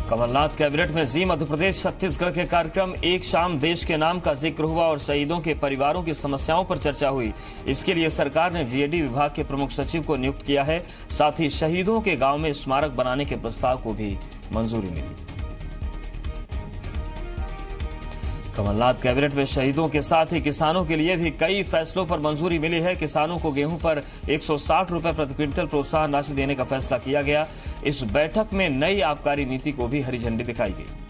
Kamal Nath cabinet में जी मध्य प्रदेश छत्तीसगढ़ के कार्यक्रम एक शाम देश के नाम का जिक्र हुआ और शहीदों के परिवारों की समस्याओं पर चर्चा हुई। इसके लिए सरकार ने जीएडी विभाग के प्रमुख सचिव को नियुक्त किया है। साथ ही शहीदों के गांव में स्मारक बनाने के प्रस्ताव को भी मंजूरी मिली। कमलनाथ कैबिनेट में शहीदों के साथ ही किसानों के लिए भी कई फैसलों पर मंजूरी मिली है। किसानों को गेहूं पर 160 रुपए प्रति क्विंटल प्रोत्साहन राशि देने का फैसला किया गया। इस बैठक में नई आबकारी नीति को भी हरी झंडी दिखाई गई।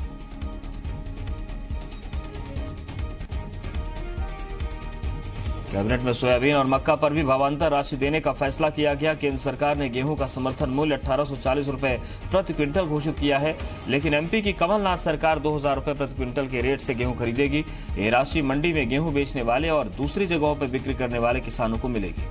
कैबिनेट में सोयाबीन और मक्का पर भी भावांतर राशि देने का फैसला किया गया। केंद्र सरकार ने गेहूं का समर्थन मूल्य 1840 रुपए प्रति क्विंटल घोषित किया है, लेकिन एमपी की कमलनाथ सरकार 2000 रुपए प्रति क्विंटल के रेट से गेहूं खरीदेगी। ये राशि मंडी में गेहूं बेचने वाले और दूसरी जगहों पर बिक्री करने वाले किसानों को मिलेगी।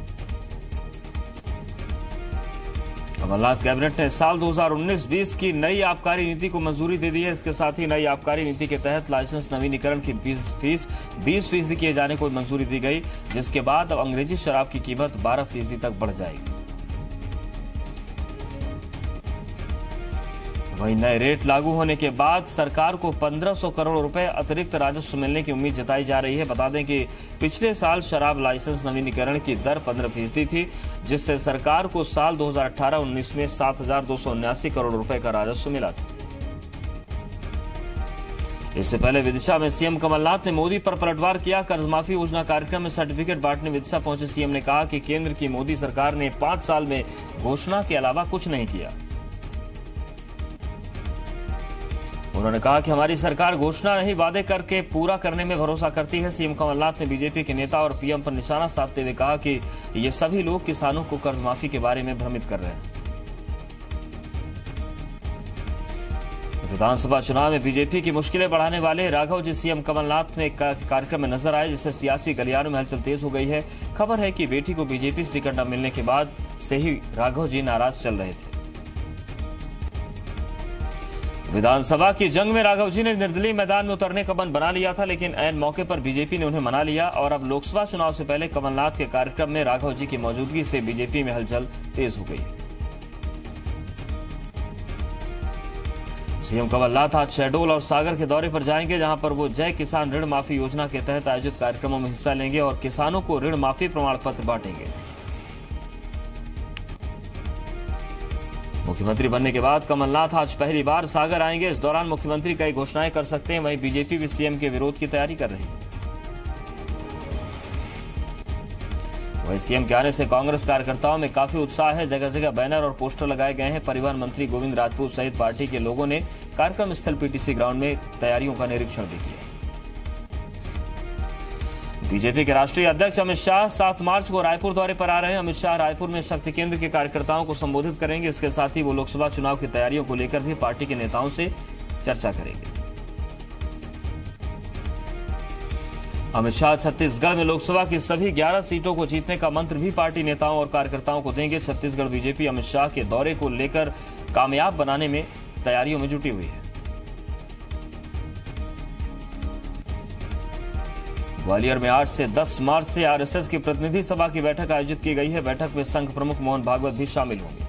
कमलनाथ कैबिनेट ने साल 2019-20 की नई आबकारी नीति को मंजूरी दे दी है। इसके साथ ही नई आबकारी नीति के तहत लाइसेंस नवीनीकरण की फीस 20% किए जाने को मंजूरी दी गई, जिसके बाद अब अंग्रेजी शराब की कीमत 12% तक बढ़ जाएगी। वहीं नए रेट लागू होने के बाद सरकार को 1500 करोड़ रुपए अतिरिक्त राजस्व मिलने की उम्मीद जताई जा रही है। बता दें कि पिछले साल शराब लाइसेंस नवीनीकरण की दर 15% थी, जिससे सरकार को साल 2018-19 में 7279 करोड़ रुपए का राजस्व मिला था। इससे पहले विदिशा में सीएम कमलनाथ ने मोदी पर पलटवार किया। कर्ज माफी योजना कार्यक्रम में सर्टिफिकेट बांटने विदिशा पहुंचे सीएम ने कहा कि केंद्र की मोदी सरकार ने 5 साल में घोषणा के अलावा कुछ नहीं किया। उन्होंने कहा कि हमारी सरकार घोषणा नहीं वादे करके पूरा करने में भरोसा करती है। सीएम कमलनाथ ने बीजेपी के नेता और पीएम पर निशाना साधते हुए कहा कि ये सभी लोग किसानों को कर्ज माफी के बारे में भ्रमित कर रहे हैं। विधानसभा चुनाव में बीजेपी की मुश्किलें बढ़ाने वाले राघव जी सीएम कमलनाथ में कार्यक्रम में नजर आए, जिससे सियासी गलियारों में हलचल तेज हो गई है। खबर है कि बेटी को बीजेपी से टिकट न मिलने के बाद से ही राघव जी नाराज चल रहे थे। विधानसभा की जंग में राघव जी ने निर्दलीय मैदान में उतरने का मन बना लिया था, लेकिन ऐन मौके पर बीजेपी ने उन्हें मना लिया और अब लोकसभा चुनाव से पहले कमलनाथ के कार्यक्रम में राघव जी की मौजूदगी से बीजेपी में हलचल तेज हो गई। सीएम कमलनाथ आज शहडोल और सागर के दौरे पर जाएंगे, जहां पर वो जय किसान ऋण माफी योजना के तहत आयोजित कार्यक्रमों में हिस्सा लेंगे और किसानों को ऋण माफी प्रमाण पत्र बांटेंगे। मुख्यमंत्री बनने के बाद कमलनाथ आज पहली बार सागर आएंगे। इस दौरान मुख्यमंत्री कई घोषणाएं कर सकते हैं। वहीं बीजेपी भी सीएम के विरोध की तैयारी कर रही है। वहीं सीएम के आने से कांग्रेस कार्यकर्ताओं में काफी उत्साह है। जगह जगह बैनर और पोस्टर लगाए गए हैं। परिवहन मंत्री गोविंद राजपूत सहित पार्टी के लोगों ने कार्यक्रम स्थल पीटीसी ग्राउंड में तैयारियों का निरीक्षण भी किया। बीजेपी के राष्ट्रीय अध्यक्ष अमित शाह 7 मार्च को रायपुर दौरे पर आ रहे हैं। अमित शाह रायपुर में शक्ति केंद्र के कार्यकर्ताओं को संबोधित करेंगे। इसके साथ ही वो लोकसभा चुनाव की तैयारियों को लेकर भी पार्टी के नेताओं से चर्चा करेंगे। अमित शाह छत्तीसगढ़ में लोकसभा की सभी 11 सीटों को जीतने का मंत्र भी पार्टी नेताओं और कार्यकर्ताओं को देंगे। छत्तीसगढ़ बीजेपी अमित शाह के दौरे को लेकर कामयाब बनाने में तैयारियों में जुटी हुई है। ग्वालियर में 8 से 10 मार्च से आरएसएस की प्रतिनिधि सभा की बैठक आयोजित की गई है। बैठक में संघ प्रमुख मोहन भागवत भी शामिल होंगे।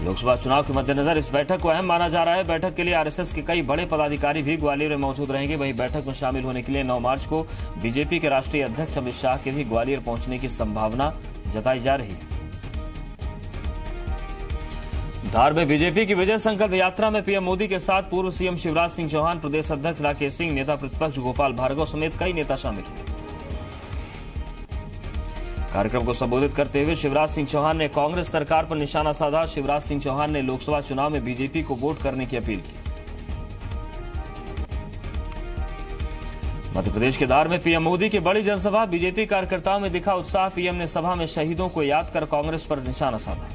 लोकसभा चुनाव के मद्देनजर इस बैठक को अहम माना जा रहा है। बैठक के लिए आरएसएस के कई बड़े पदाधिकारी भी ग्वालियर में मौजूद रहेंगे। वहीं बैठक में शामिल होने के लिए 9 मार्च को बीजेपी के राष्ट्रीय अध्यक्ष अमित शाह के भी ग्वालियर पहुंचने की संभावना जताई जा रही है। धार में बीजेपी की विजय संकल्प यात्रा में पीएम मोदी के साथ पूर्व सीएम शिवराज सिंह चौहान, प्रदेश अध्यक्ष राकेश सिंह, नेता प्रतिपक्ष गोपाल भार्गव समेत कई नेता शामिल हुए। कार्यक्रम को संबोधित करते हुए शिवराज सिंह चौहान ने कांग्रेस सरकार पर निशाना साधा। शिवराज सिंह चौहान ने लोकसभा चुनाव में बीजेपी को वोट करने की अपील की। मध्य प्रदेश के धार में पीएम मोदी की बड़ी जनसभा, बीजेपी कार्यकर्ताओं में दिखा उत्साह। पीएम ने सभा में शहीदों को याद कर कांग्रेस पर निशाना साधा।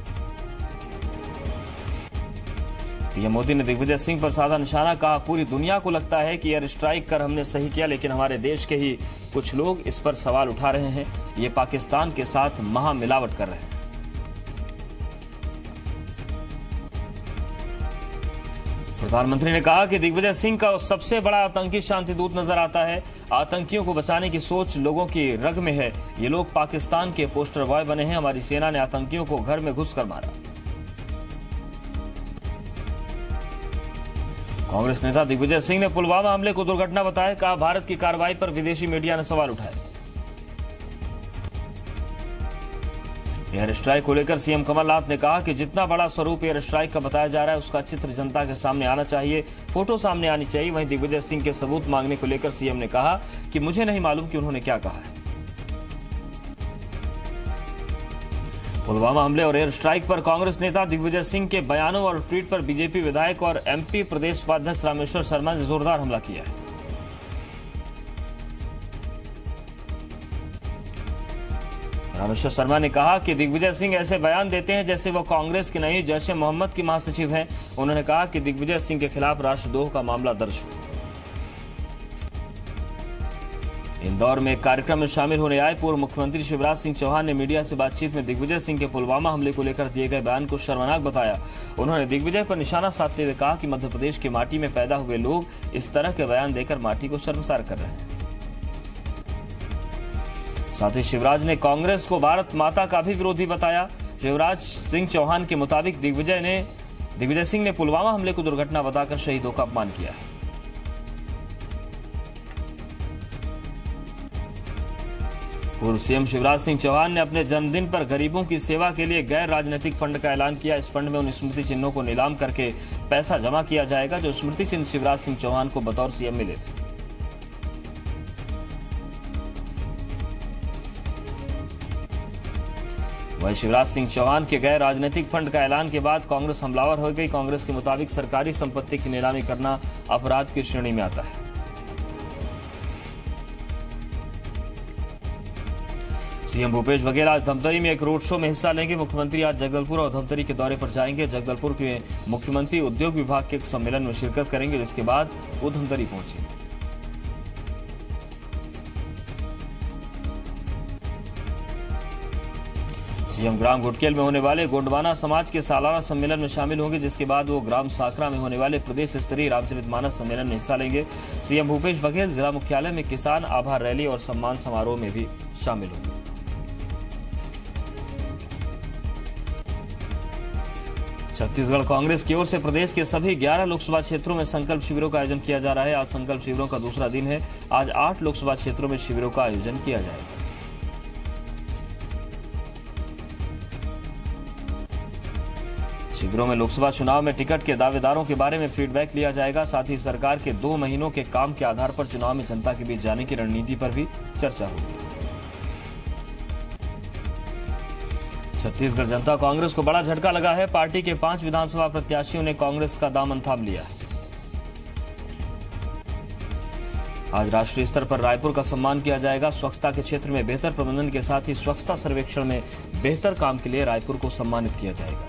पीएम मोदी ने दिग्विजय सिंह पर साधा निशाना, कहा पूरी दुनिया को लगता है कि एयर स्ट्राइक कर हमने सही किया, लेकिन हमारे देश के ही कुछ लोग इस पर सवाल उठा रहे हैं। ये पाकिस्तान के साथ महामिलावट कर रहे हैं। प्रधानमंत्री ने कहा कि दिग्विजय सिंह का सबसे बड़ा आतंकी शांतिदूत नजर आता है। आतंकियों को बचाने की सोच लोगों की रग में है। ये लोग पाकिस्तान के पोस्टर बॉय बने हैं। हमारी सेना ने आतंकियों को घर में घुसकर मारा। कांग्रेस नेता दिग्विजय सिंह ने पुलवामा हमले को दुर्घटना बताया, कहा भारत की कार्रवाई पर विदेशी मीडिया ने सवाल उठाए। एयर स्ट्राइक को लेकर सीएम कमलनाथ ने कहा कि जितना बड़ा स्वरूप एयर स्ट्राइक का बताया जा रहा है उसका चित्र जनता के सामने आना चाहिए, फोटो सामने आनी चाहिए। वहीं दिग्विजय सिंह के सबूत मांगने को लेकर सीएम ने कहा कि मुझे नहीं मालूम कि उन्होंने क्या कहा है। पुलवामा हमले और एयर स्ट्राइक पर कांग्रेस नेता दिग्विजय सिंह के बयानों और ट्वीट पर बीजेपी विधायक और एमपी प्रदेश उपाध्यक्ष रामेश्वर शर्मा ने जोरदार हमला किया है। रामेश्वर शर्मा ने कहा कि दिग्विजय सिंह ऐसे बयान देते हैं जैसे वो कांग्रेस के नहीं जैसे मोहम्मद की महासचिव हैं। उन्होंने कहा कि दिग्विजय सिंह के खिलाफ राष्ट्रद्रोह का मामला दर्ज हो। इंदौर में एक कार्यक्रम में शामिल होने आए पूर्व मुख्यमंत्री शिवराज सिंह चौहान ने मीडिया से बातचीत में दिग्विजय सिंह के पुलवामा हमले को लेकर दिए गए बयान को शर्मनाक बताया। उन्होंने दिग्विजय पर निशाना साधते हुए कहा कि मध्य प्रदेश की माटी में पैदा हुए लोग इस तरह के बयान देकर माटी को शर्मसार कर रहे हैं। साथ ही शिवराज ने कांग्रेस को भारत माता का भी विरोधी बताया। शिवराज सिंह चौहान के मुताबिक दिग्विजय सिंह ने पुलवामा हमले को दुर्घटना बताकर शहीदों का अपमान किया है। पूर्व सीएम शिवराज सिंह चौहान ने अपने जन्मदिन पर गरीबों की सेवा के लिए गैर राजनीतिक फंड का ऐलान किया। इस फंड में उन स्मृति चिन्हों को नीलाम करके पैसा जमा किया जाएगा जो स्मृति चिन्ह शिवराज सिंह चौहान को बतौर सीएम मिले थे। वहीं शिवराज सिंह चौहान के गैर राजनीतिक फंड का ऐलान के बाद कांग्रेस हमलावर हो गई। कांग्रेस के मुताबिक सरकारी संपत्ति की नीलामी करना अपराध की श्रेणी में आता है। सीएम भूपेश बघेल आज धमतरी में एक रोड शो में हिस्सा लेंगे। मुख्यमंत्री आज जगदलपुर और धमतरी के दौरे पर जाएंगे। जगदलपुर के मुख्यमंत्री उद्योग विभाग के एक सम्मेलन में शिरकत करेंगे, जिसके बाद वो धमतरी पहुंचेंगे। सीएम ग्राम गुटकेल में होने वाले गोंडवाना समाज के सालाना सम्मेलन में शामिल होंगे, जिसके बाद वो ग्राम साकरा में होने वाले प्रदेश स्तरीय रामचरितमानस सम्मेलन में हिस्सा लेंगे। सीएम भूपेश बघेल जिला मुख्यालय में किसान आभार रैली और सम्मान समारोह में भी शामिल होंगे। छत्तीसगढ़ कांग्रेस की ओर से प्रदेश के सभी 11 लोकसभा क्षेत्रों में संकल्प शिविरों का आयोजन किया जा रहा है। आज संकल्प शिविरों का दूसरा दिन है। आज 8 लोकसभा क्षेत्रों में शिविरों का आयोजन किया जाएगा। शिविरों में लोकसभा चुनाव में टिकट के दावेदारों के बारे में फीडबैक लिया जाएगा। साथ ही सरकार के 2 महीनों के काम के आधार पर चुनाव में जनता के बीच जाने की रणनीति पर भी चर्चा होगी। छत्तीसगढ़ जनता कांग्रेस को बड़ा झटका लगा है। पार्टी के 5 विधानसभा प्रत्याशियों ने कांग्रेस का दामन थाम लिया है। आज राष्ट्रीय स्तर पर रायपुर का सम्मान किया जाएगा। स्वच्छता के क्षेत्र में बेहतर प्रबंधन के साथ ही स्वच्छता सर्वेक्षण में बेहतर काम के लिए रायपुर को सम्मानित किया जाएगा।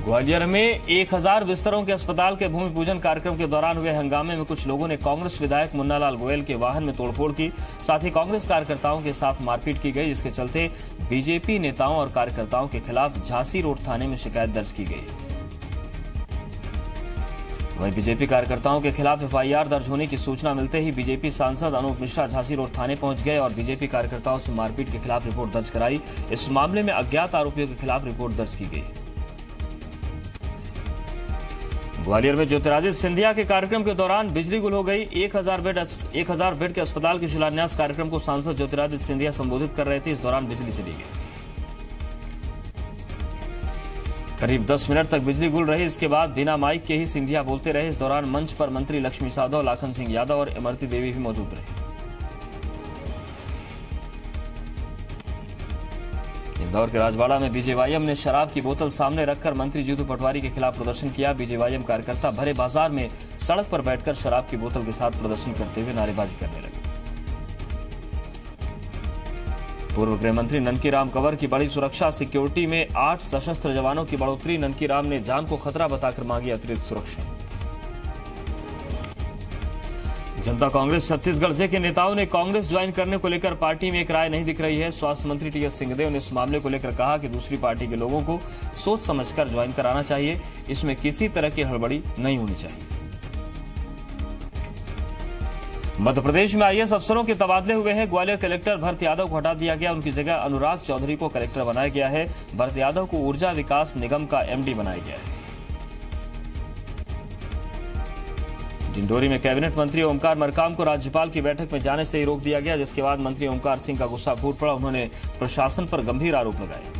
ग्वालियर में 1000 बिस्तरों के अस्पताल के भूमि पूजन कार्यक्रम के दौरान हुए हंगामे में कुछ लोगों ने कांग्रेस विधायक मुन्नालाल गोयल के वाहन में तोड़फोड़ की। साथ ही कांग्रेस कार्यकर्ताओं के साथ मारपीट की गई, जिसके चलते बीजेपी नेताओं और कार्यकर्ताओं के खिलाफ झांसी रोड थाने में शिकायत दर्ज की गई। वहीं बीजेपी कार्यकर्ताओं के खिलाफ एफआईआर दर्ज होने की सूचना मिलते ही बीजेपी सांसद अनूप मिश्रा झांसी रोड थाने पहुंच गए और बीजेपी कार्यकर्ताओं से मारपीट के खिलाफ रिपोर्ट दर्ज कराई। इस मामले में अज्ञात आरोपियों के खिलाफ रिपोर्ट दर्ज की गई। ग्वालियर में ज्योतिरादित्य सिंधिया के कार्यक्रम के दौरान बिजली गुल हो गई। 1000 बेड के अस्पताल के शिलान्यास कार्यक्रम को सांसद ज्योतिरादित्य सिंधिया संबोधित कर रहे थे। इस दौरान बिजली चली गई। करीब 10 मिनट तक बिजली गुल रही। इसके बाद बिना माइक के ही सिंधिया बोलते रहे। इस दौरान मंच पर मंत्री लक्ष्मी साधव, लाखन सिंह यादव और इमरती देवी भी मौजूद रहे। इंदौर के राजवाड़ा में बीजेवाईएम ने शराब की बोतल सामने रखकर मंत्री जीतू पटवारी के खिलाफ प्रदर्शन किया। बीजेवाईएम कार्यकर्ता भरे बाजार में सड़क पर बैठकर शराब की बोतल के साथ प्रदर्शन करते हुए नारेबाजी करने लगे। पूर्व गृह मंत्री ननकीराम कंवर की बड़ी सुरक्षा, सिक्योरिटी में 8 सशस्त्र जवानों की बढ़ोतरी। ननकीराम ने जान को खतरा बताकर मांगी अतिरिक्त सुरक्षा। जनता कांग्रेस छत्तीसगढ़ जे के नेताओं ने कांग्रेस ज्वाइन करने को लेकर पार्टी में एक राय नहीं दिख रही है। स्वास्थ्य मंत्री टीएस सिंहदेव ने इस मामले को लेकर कहा कि दूसरी पार्टी के लोगों को सोच समझकर ज्वाइन कराना चाहिए। इसमें किसी तरह की हड़बड़ी नहीं होनी चाहिए। मध्य प्रदेश में आईएएस अफसरों के तबादले हुए हैं। ग्वालियर कलेक्टर भरत यादव को हटा दिया गया, उनकी जगह अनुराग चौधरी को कलेक्टर बनाया गया है। भरत यादव को ऊर्जा विकास निगम का एमडी बनाया गया है। डिंडोरी में कैबिनेट मंत्री ओमकार मरकाम को राज्यपाल की बैठक में जाने से ही रोक दिया गया, जिसके बाद मंत्री ओमकार सिंह का गुस्सा फूट पड़ा। उन्होंने प्रशासन पर गंभीर आरोप लगाए।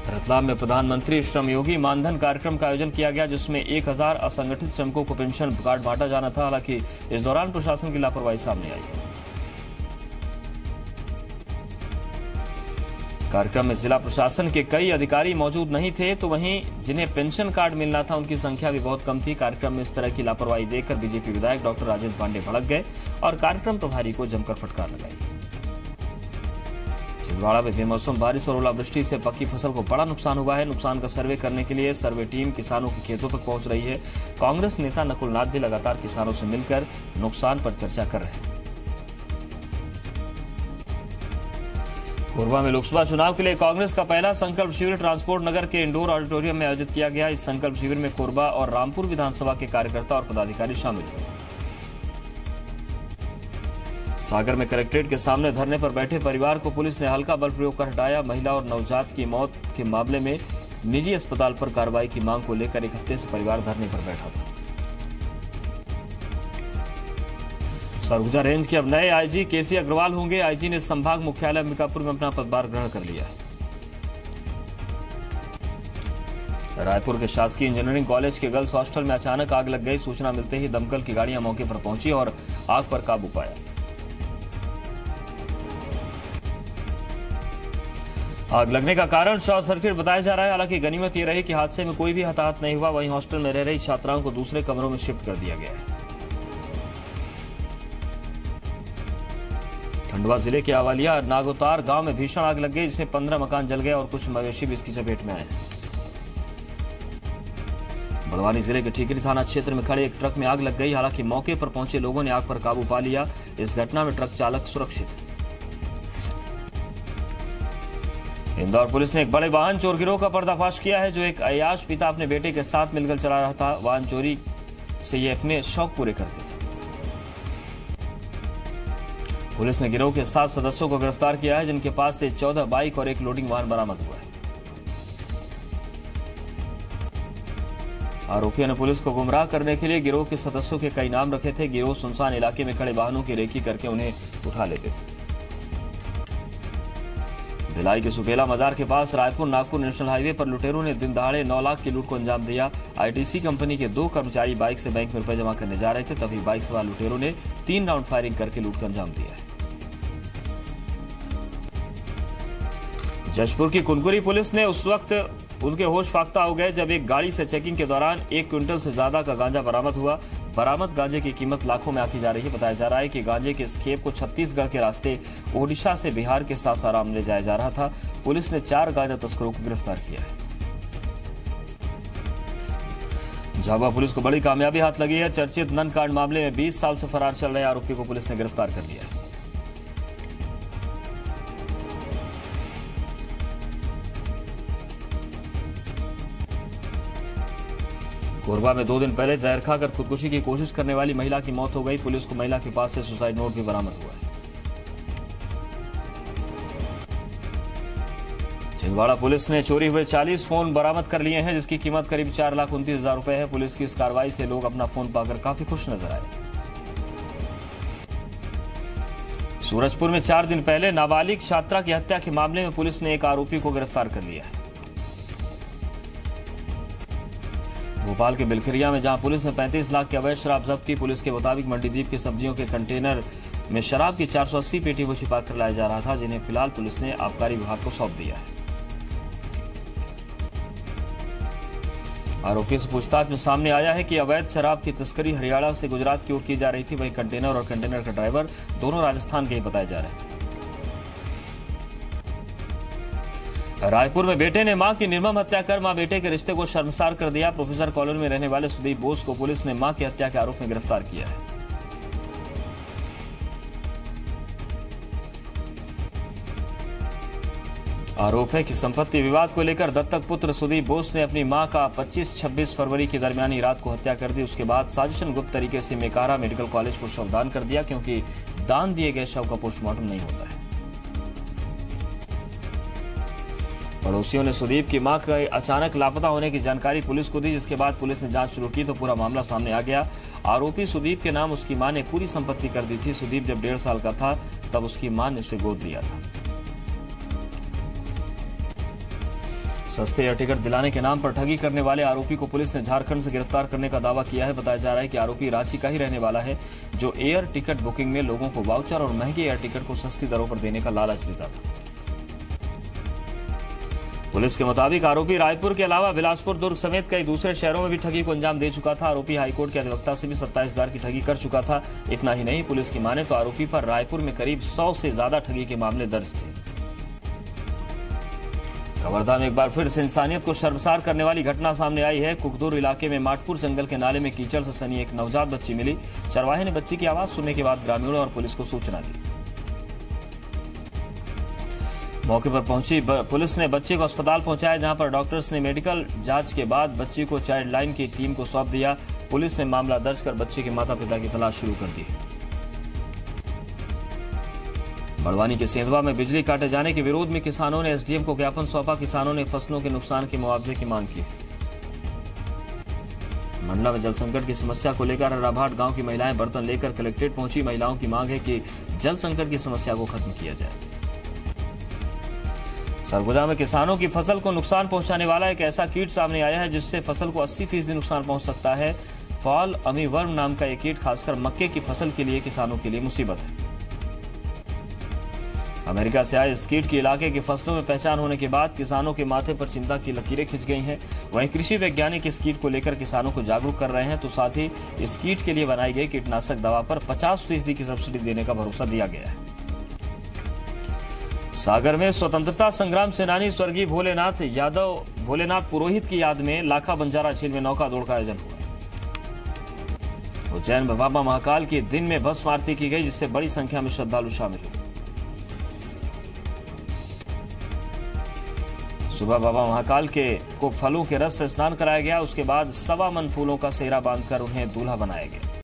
रतलाम में प्रधानमंत्री श्रम योगी मानधन कार्यक्रम का आयोजन किया गया, जिसमें 1000 असंगठित श्रमिकों को पेंशन कार्ड बांटा जाना था। हालांकि इस दौरान प्रशासन की लापरवाही सामने आई। कार्यक्रम में जिला प्रशासन के कई अधिकारी मौजूद नहीं थे, तो वहीं जिन्हें पेंशन कार्ड मिलना था उनकी संख्या भी बहुत कम थी। कार्यक्रम में इस तरह की लापरवाही देखकर बीजेपी विधायक डॉक्टर राजेंद्र पांडे भड़क गए और कार्यक्रम प्रभारी को जमकर फटकार लगाई। छिंदवाड़ा में बेमौसम बारिश और ओलावृष्टि से पक्की फसल को बड़ा नुकसान हुआ है। नुकसान का सर्वे करने के लिए सर्वे टीम किसानों के खेतों तक पहुंच रही है। कांग्रेस नेता नकुल नाथ भी लगातार किसानों से मिलकर नुकसान पर चर्चा कर रहे हैं। कोरबा में लोकसभा चुनाव के लिए कांग्रेस का पहला संकल्प शिविर ट्रांसपोर्ट नगर के इंडोर ऑडिटोरियम में आयोजित किया गया। इस संकल्प शिविर में कोरबा और रामपुर विधानसभा के कार्यकर्ता और पदाधिकारी शामिल हुए। सागर में कलेक्ट्रेट के सामने धरने पर बैठे परिवार को पुलिस ने हल्का बल प्रयोग कर हटाया। महिला और नवजात की मौत के मामले में निजी अस्पताल पर कार्रवाई की मांग को लेकर 1 हफ्ते से परिवार धरने पर बैठा था। सरगुजा रेंज के अब नए आईजी केसी अग्रवाल होंगे। आईजी ने संभाग मुख्यालय अंबिकापुर में अपना पदभार ग्रहण कर लिया है। रायपुर के शासकीय इंजीनियरिंग कॉलेज के गर्ल्स हॉस्टल में अचानक आग लग गई। सूचना मिलते ही दमकल की गाड़ियां मौके पर पहुंची और आग पर काबू पाया। आग लगने का कारण शॉर्ट सर्किट बताया जा रहा है। हालांकि गनीमत यह रही कि हादसे में कोई भी हताहत नहीं हुआ। वहीं हॉस्टल में रह रही छात्राओं को दूसरे कमरों में शिफ्ट कर दिया गया है। खंडवा जिले के आवालिया नागोतार गांव में भीषण आग लग गई, जिसमें 15 मकान जल गए और कुछ मवेशी भी इसकी चपेट में आए। बड़वानी जिले के ठीकरी थाना क्षेत्र में खड़े एक ट्रक में आग लग गई। हालांकि मौके पर पहुंचे लोगों ने आग पर काबू पा लिया। इस घटना में ट्रक चालक सुरक्षित है। इंदौर पुलिस ने एक बड़े वाहन चोर गिरोह का पर्दाफाश किया है, जो एक अय्याश पिता अपने बेटे के साथ मिलकर चला रहा था। वाहन चोरी से ये अपने शौक पूरे करते थे। पुलिस ने गिरोह के 7 सदस्यों को गिरफ्तार किया है, जिनके पास से 14 बाइक और एक लोडिंग वाहन बरामद हुआ है। आरोपियों ने पुलिस को गुमराह करने के लिए गिरोह के सदस्यों के कई नाम रखे थे। गिरोह सुनसान इलाके में खड़े वाहनों की रेकी करके उन्हें उठा लेते थे। भिलाई के सुकेला मजार के पास रायपुर नागपुर नेशनल हाईवे पर लुटेरों ने दिन दहाड़े 9 लाख की लूट को अंजाम दिया। आईटीसी कंपनी के 2 कर्मचारी बाइक से बैंक में रुपए जमा करने जा रहे थे, तभी बाइक सवार लुटेरों ने 3 राउंड फायरिंग करके लूट को अंजाम दिया है। जशपुर की कुनकुरी पुलिस ने उस वक्त उनके होश फाख्ता हो गए जब एक गाड़ी से चेकिंग के दौरान 1 क्विंटल से ज्यादा का गांजा बरामद हुआ। बरामद गांजे की कीमत लाखों में आंकी जा रही है। बताया जा रहा है कि गांजे के इस खेप को छत्तीसगढ़ के रास्ते ओडिशा से बिहार के सासाराम ले जाया जा रहा था। पुलिस ने 4 गांजा तस्करों को गिरफ्तार किया है। झाबुआ पुलिस को बड़ी कामयाबी हाथ लगी है। चर्चित नन कांड मामले में 20 साल से फरार चल रहे आरोपी को पुलिस ने गिरफ्तार कर लिया है। कोरबा में 2 दिन पहले जहर खाकर खुदकुशी की कोशिश करने वाली महिला की मौत हो गई। पुलिस को महिला के पास से सुसाइड नोट भी बरामद हुआ है। छिंदवाड़ा पुलिस ने चोरी हुए 40 फोन बरामद कर लिए हैं, जिसकी कीमत करीब 4,29,000 रुपए है। पुलिस की इस कार्रवाई से लोग अपना फोन पाकर काफी खुश नजर आए। सूरजपुर में 4 दिन पहले नाबालिग छात्रा की हत्या के मामले में पुलिस ने एक आरोपी को गिरफ्तार कर लिया है। भोपाल के बिलखरिया में जहां पुलिस ने 35 लाख की अवैध शराब जब्त की। पुलिस के मुताबिक मंडीदीप के सब्जियों के कंटेनर में शराब की 480 पेटी को छिपा कर लाया जा रहा था, जिन्हें फिलहाल पुलिस ने आबकारी विभाग को सौंप दिया है। आरोपियों से पूछताछ में सामने आया है कि अवैध शराब की तस्करी हरियाणा से गुजरात की ओर की जा रही थी। वहीं कंटेनर और कंटेनर का ड्राइवर दोनों राजस्थान के ही बताए जा रहे हैं। रायपुर में बेटे ने मां की निर्मम हत्या कर मां बेटे के रिश्ते को शर्मसार कर दिया। प्रोफेसर कॉलोनी में रहने वाले सुदीप बोस को पुलिस ने मां की हत्या के आरोप में गिरफ्तार किया है। आरोप है कि संपत्ति विवाद को लेकर दत्तक पुत्र सुदीप बोस ने अपनी मां का 25-26 फरवरी की दरमियानी रात को हत्या कर दी। उसके बाद साजिशन गुप्त तरीके से मेकारा मेडिकल कॉलेज को शवदान कर दिया, क्योंकि दान दिए गए शव का पोस्टमार्टम नहीं होता है। पड़ोसियों ने सुदीप की मां के अचानक लापता होने की जानकारी पुलिस को दी, जिसके बाद पुलिस ने जांच शुरू की तो पूरा मामला सामने आ गया। आरोपी सुदीप के नाम उसकी मां ने पूरी संपत्ति कर दी थी। सुदीप जब 1.5 साल का था तब उसकी मां ने उसे गोद लिया था। सस्ते एयर टिकट दिलाने के नाम पर ठगी करने वाले आरोपी को पुलिस ने झारखंड से गिरफ्तार करने का दावा किया है। बताया जा रहा है कि आरोपी रांची का ही रहने वाला है, जो एयर टिकट बुकिंग में लोगों को वाउचर और महंगे एयर टिकट को सस्ती दरों पर देने का लालच देता था। पुलिस के मुताबिक आरोपी रायपुर के अलावा बिलासपुर, दुर्ग समेत कई दूसरे शहरों में भी ठगी को अंजाम दे चुका था। आरोपी हाईकोर्ट के अधिवक्ता से भी 27,000 की ठगी कर चुका था। इतना ही नहीं, पुलिस की माने तो आरोपी पर रायपुर में करीब 100 से ज्यादा ठगी के मामले दर्ज थे। कवर्धा में एक बार फिर से इंसानियत को शर्मसार करने वाली घटना सामने आई है। कुकदूर इलाके में माटपुर जंगल के नाले में कीचड़ से सनी एक नवजात बच्ची मिली। चरवाहे ने बच्ची की आवाज सुनने के बाद ग्रामीणों और पुलिस को सूचना दी। मौके पर पहुंची पुलिस ने बच्चे को अस्पताल पहुंचाया, जहां पर डॉक्टर्स ने मेडिकल जांच के बाद बच्ची को चाइल्ड लाइन की टीम को सौंप दिया। पुलिस ने मामला दर्ज कर बच्चे के माता पिता की तलाश शुरू कर दी। बड़वानी के सेंधवा में बिजली काटे जाने के विरोध में किसानों ने एसडीएम को ज्ञापन सौंपा। किसानों ने फसलों के नुकसान के मुआवजे की मांग की। मंडला में जल संकट की समस्या को लेकर राभाट गांव की महिलाएं बर्तन लेकर कलेक्ट्रेट पहुंची। महिलाओं की मांग है कि जल संकट की समस्या को खत्म किया जाए। सरगुजा में किसानों की फसल को नुकसान पहुंचाने वाला एक ऐसा कीट सामने आया है जिससे फसल को 80% नुकसान पहुंच सकता है। फॉल अमीवर्म नाम का यह कीट खासकर मक्के की फसल के लिए किसानों के लिए मुसीबत है। अमेरिका से आए इस कीट की इलाके की फसलों में पहचान होने के बाद किसानों के माथे पर चिंता की लकीरें खिंच गई हैं। वहीं कृषि वैज्ञानिक इस कीट को लेकर किसानों को जागरूक कर रहे हैं, तो साथ ही इस कीट के लिए बनाई गई कीटनाशक दवा पर 50% की सब्सिडी देने का भरोसा दिया गया है। सागर में स्वतंत्रता संग्राम सेनानी स्वर्गीय भोलेनाथ पुरोहित की याद में लाखा बंजारा झील में नौका दौड़ का आयोजन हुआ। उज्जैन में बाबा महाकाल के दिन में भस्म आरती की गई, जिससे बड़ी संख्या में श्रद्धालु शामिल हुए। सुबह बाबा महाकाल को फलों के रस से स्नान कराया गया। उसके बाद 1.25 मन फूलों का सेहरा बांधकर उन्हें दूल्हा बनाया गया।